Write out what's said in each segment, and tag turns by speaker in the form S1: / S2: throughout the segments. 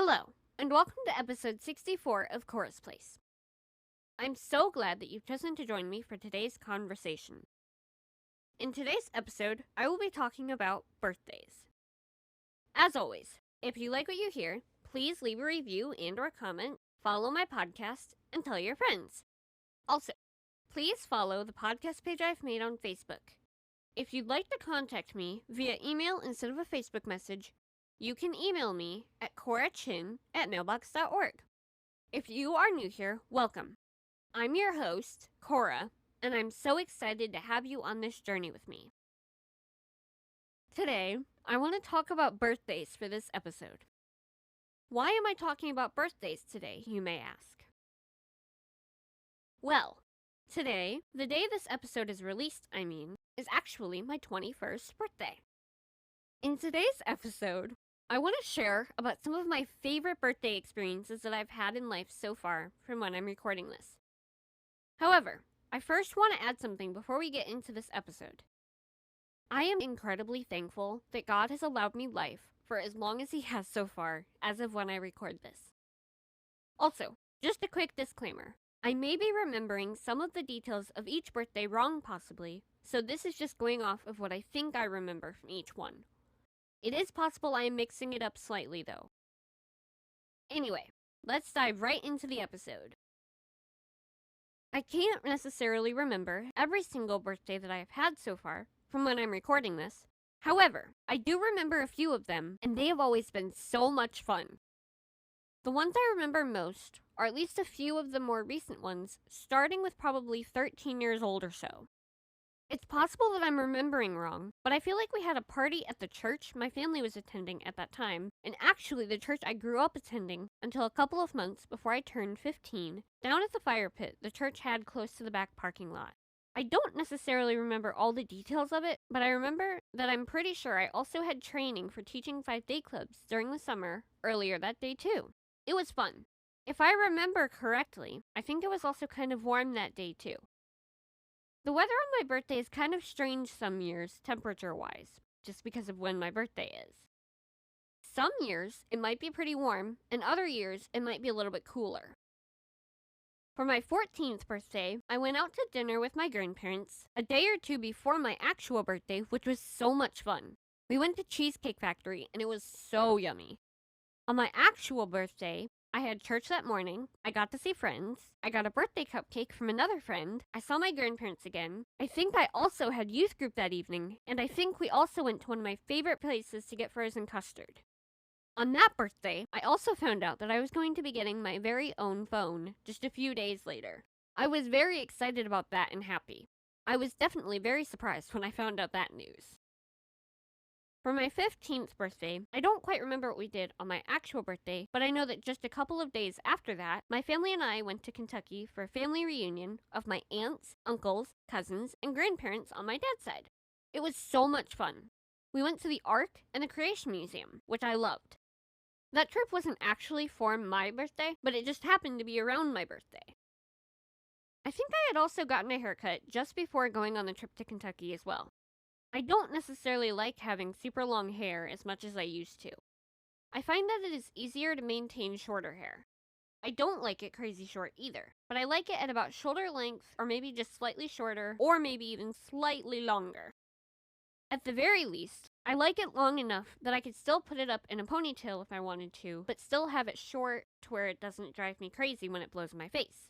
S1: Hello, and welcome to episode 64 of Chorus Place. I'm so glad that you've chosen to join me for today's conversation. In today's episode, I will be talking about birthdays. As always, if you like what you hear, please leave a review and or comment, follow my podcast, and tell your friends. Also, please follow the podcast page I've made on Facebook. If you'd like to contact me via email instead of a Facebook message, you can email me at corachin@mailbox.org. If you are new here, welcome. I'm your host, Cora, and I'm so excited to have you on this journey with me. Today, I want to talk about birthdays for this episode. Why am I talking about birthdays today, you may ask? Well, today, the day this episode is released, is actually my 21st birthday. In today's episode, I want to share about some of my favorite birthday experiences that I've had in life so far from when I'm recording this. However, I first want to add something before we get into this episode. I am incredibly thankful that God has allowed me life for as long as He has so far, as of when I record this. Also, just a quick disclaimer. I may be remembering some of the details of each birthday wrong possibly, so this is just going off of what I think I remember from each one. It is possible I am mixing it up slightly, though. Anyway, let's dive right into the episode. I can't necessarily remember every single birthday that I have had so far from when I'm recording this. However, I do remember a few of them, and they have always been so much fun. The ones I remember most are at least a few of the more recent ones, starting with probably 13 years old or so. It's possible that I'm remembering wrong, but I feel like we had a party at the church my family was attending at that time, and actually the church I grew up attending until a couple of months before I turned 15, down at the fire pit the church had close to the back parking lot. I don't necessarily remember all the details of it, but I remember that I'm pretty sure I also had training for teaching 5-day clubs during the summer earlier that day too. It was fun. If I remember correctly, I think it was also kind of warm that day too. The weather on my birthday is kind of strange some years, temperature-wise, just because of when my birthday is. Some years, it might be pretty warm, and other years, it might be a little bit cooler. For my 14th birthday, I went out to dinner with my grandparents a day or two before my actual birthday, which was so much fun. We went to Cheesecake Factory, and it was so yummy. On my actual birthday, I had church that morning, I got to see friends, I got a birthday cupcake from another friend, I saw my grandparents again, I think I also had youth group that evening, and I think we also went to one of my favorite places to get frozen custard. On that birthday, I also found out that I was going to be getting my very own phone just a few days later. I was very excited about that and happy. I was definitely very surprised when I found out that news. For my 15th birthday, I don't quite remember what we did on my actual birthday, but I know that just a couple of days after that, my family and I went to Kentucky for a family reunion of my aunts, uncles, cousins, and grandparents on my dad's side. It was so much fun. We went to the Ark and the Creation Museum, which I loved. That trip wasn't actually for my birthday, but it just happened to be around my birthday. I think I had also gotten a haircut just before going on the trip to Kentucky as well. I don't necessarily like having super long hair as much as I used to. I find that it is easier to maintain shorter hair. I don't like it crazy short either, but I like it at about shoulder length or maybe just slightly shorter or maybe even slightly longer. At the very least, I like it long enough that I could still put it up in a ponytail if I wanted to, but still have it short to where it doesn't drive me crazy when it blows in my face.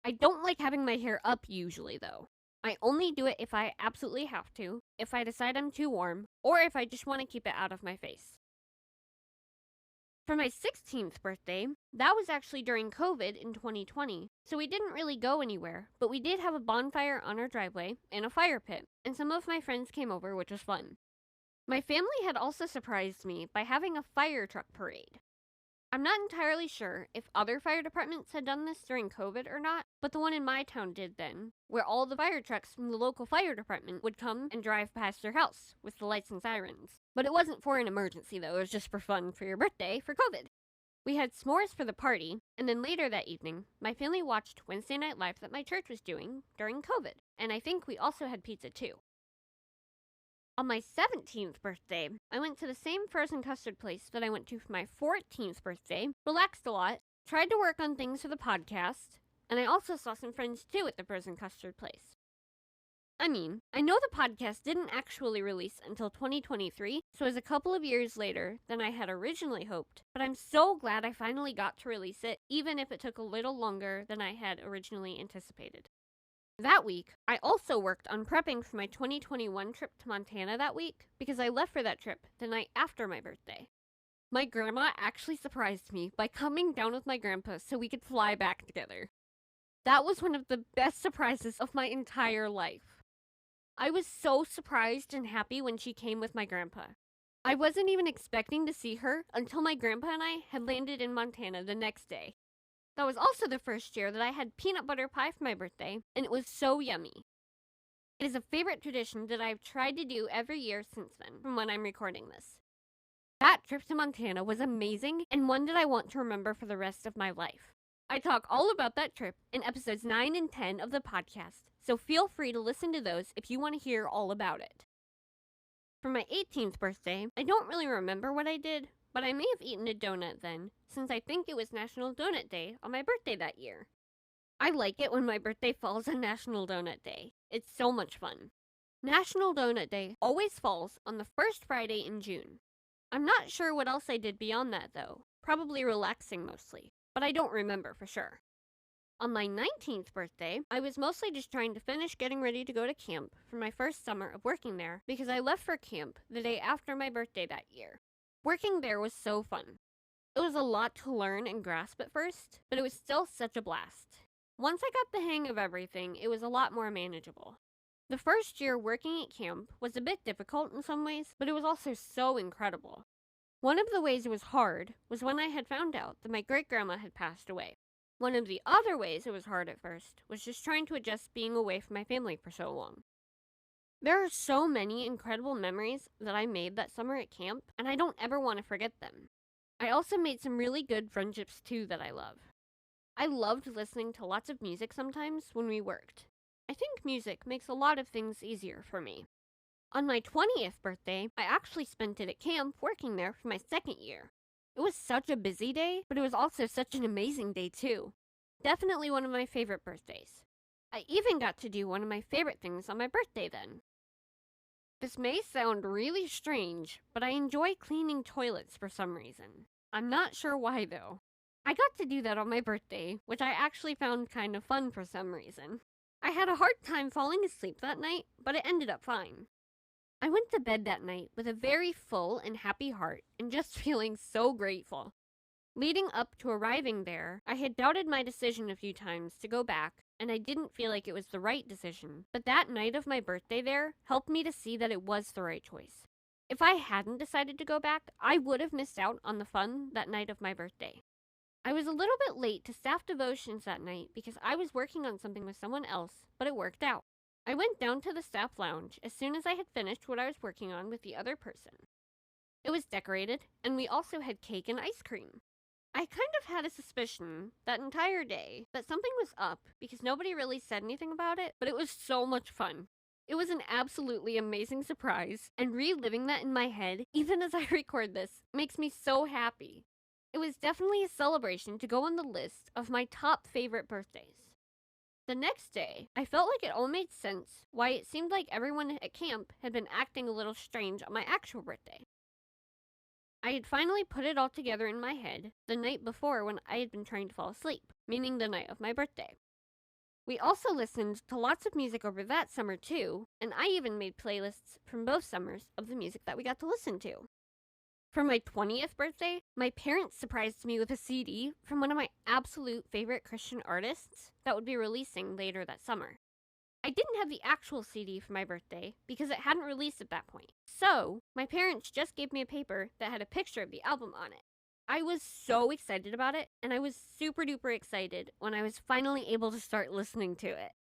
S1: I don't like having my hair up usually though. I only do it if I absolutely have to, if I decide I'm too warm, or if I just want to keep it out of my face. For my 16th birthday, that was actually during COVID in 2020, so we didn't really go anywhere, but we did have a bonfire on our driveway and a fire pit, and some of my friends came over, which was fun. My family had also surprised me by having a fire truck parade. I'm not entirely sure if other fire departments had done this during COVID or not, but the one in my town did then, where all the fire trucks from the local fire department would come and drive past your house with the lights and sirens. But it wasn't for an emergency though, it was just for fun for your birthday for COVID. We had s'mores for the party, and then later that evening, my family watched Wednesday Night Live that my church was doing during COVID, and I think we also had pizza too. On my 17th birthday, I went to the same frozen custard place that I went to for my 14th birthday, relaxed a lot, tried to work on things for the podcast, and I also saw some friends too at the frozen custard place. I mean, I know the podcast didn't actually release until 2023, so it was a couple of years later than I had originally hoped, but I'm so glad I finally got to release it, even if it took a little longer than I had originally anticipated. That week, I also worked on prepping for my 2021 trip to Montana that week because I left for that trip the night after my birthday. My grandma actually surprised me by coming down with my grandpa so we could fly back together. That was one of the best surprises of my entire life. I was so surprised and happy when she came with my grandpa. I wasn't even expecting to see her until my grandpa and I had landed in Montana the next day. That was also the first year that I had peanut butter pie for my birthday, and it was so yummy. It is a favorite tradition that I've tried to do every year since then, from when I'm recording this. That trip to Montana was amazing, and one that I want to remember for the rest of my life. I talk all about that trip in episodes 9 and 10 of the podcast, so feel free to listen to those if you want to hear all about it. For my 18th birthday, I don't really remember what I did, but I may have eaten a donut then, since I think it was National Donut Day on my birthday that year. I like it when my birthday falls on National Donut Day. It's so much fun. National Donut Day always falls on the first Friday in June. I'm not sure what else I did beyond that though, probably relaxing mostly, but I don't remember for sure. On my 19th birthday, I was mostly just trying to finish getting ready to go to camp for my first summer of working there because I left for camp the day after my birthday that year. Working there was so fun. It was a lot to learn and grasp at first, but it was still such a blast. Once I got the hang of everything, it was a lot more manageable. The first year working at camp was a bit difficult in some ways, but it was also so incredible. One of the ways it was hard was when I had found out that my great-grandma had passed away. One of the other ways it was hard at first was just trying to adjust being away from my family for so long. There are so many incredible memories that I made that summer at camp, and I don't ever want to forget them. I also made some really good friendships too that I love. I loved listening to lots of music sometimes when we worked. I think music makes a lot of things easier for me. On my 20th birthday, I actually spent it at camp working there for my second year. It was such a busy day, but it was also such an amazing day too. Definitely one of my favorite birthdays. I even got to do one of my favorite things on my birthday then. This may sound really strange, but I enjoy cleaning toilets for some reason. I'm not sure why though. I got to do that on my birthday, which I actually found kind of fun for some reason. I had a hard time falling asleep that night, but it ended up fine. I went to bed that night with a very full and happy heart and just feeling so grateful. Leading up to arriving there, I had doubted my decision a few times to go back, and I didn't feel like it was the right decision. But that night of my birthday there helped me to see that it was the right choice. If I hadn't decided to go back, I would have missed out on the fun that night of my birthday. I was a little bit late to staff devotions that night because I was working on something with someone else, but it worked out. I went down to the staff lounge as soon as I had finished what I was working on with the other person. It was decorated, and we also had cake and ice cream. I kind of had a suspicion that entire day that something was up because nobody really said anything about it, but it was so much fun. It was an absolutely amazing surprise, and reliving that in my head, even as I record this, makes me so happy. It was definitely a celebration to go on the list of my top favorite birthdays. The next day, I felt like it all made sense why it seemed like everyone at camp had been acting a little strange on my actual birthday. I had finally put it all together in my head the night before when I had been trying to fall asleep, meaning the night of my birthday. We also listened to lots of music over that summer too, and I even made playlists from both summers of the music that we got to listen to. For my 20th birthday, my parents surprised me with a CD from one of my absolute favorite Christian artists that would be releasing later that summer. I didn't have the actual CD for my birthday because it hadn't released at that point. So, my parents just gave me a paper that had a picture of the album on it. I was so excited about it, and I was super duper excited when I was finally able to start listening to it.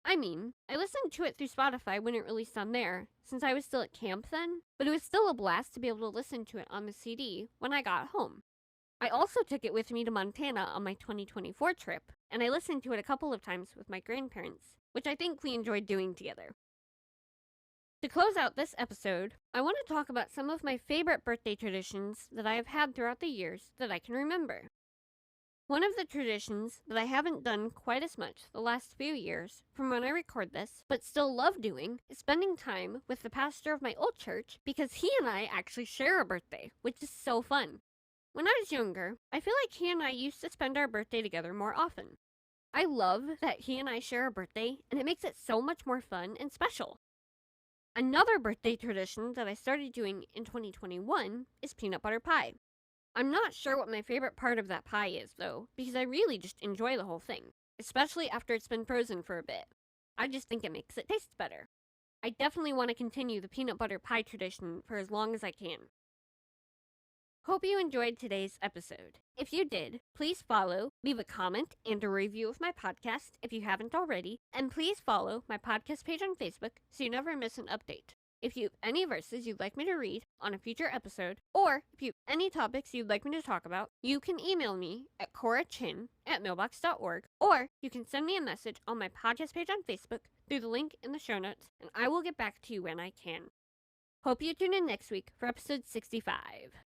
S1: I mean, I listened to it through Spotify when it released on there, since I was still at camp then, but it was still a blast to be able to listen to it on the CD when I got home. I also took it with me to Montana on my 2024 trip, and I listened to it a couple of times with my grandparents, which I think we enjoyed doing together. To close out this episode, I want to talk about some of my favorite birthday traditions that I have had throughout the years that I can remember. One of the traditions that I haven't done quite as much the last few years from when I record this, but still love doing, is spending time with the pastor of my old church because he and I actually share a birthday, which is so fun. When I was younger, I feel like he and I used to spend our birthday together more often. I love that he and I share a birthday, and it makes it so much more fun and special. Another birthday tradition that I started doing in 2021 is peanut butter pie. I'm not sure what my favorite part of that pie is, though, because I really just enjoy the whole thing, especially after it's been frozen for a bit. I just think it makes it taste better. I definitely want to continue the peanut butter pie tradition for as long as I can. Hope you enjoyed today's episode. If you did, please follow, leave a comment, and a review of my podcast if you haven't already, and please follow my podcast page on Facebook so you never miss an update. If you have any verses you'd like me to read on a future episode, or if you have any topics you'd like me to talk about, you can email me at corachin@mailbox.org, or you can send me a message on my podcast page on Facebook through the link in the show notes, and I will get back to you when I can. Hope you tune in next week for episode 65.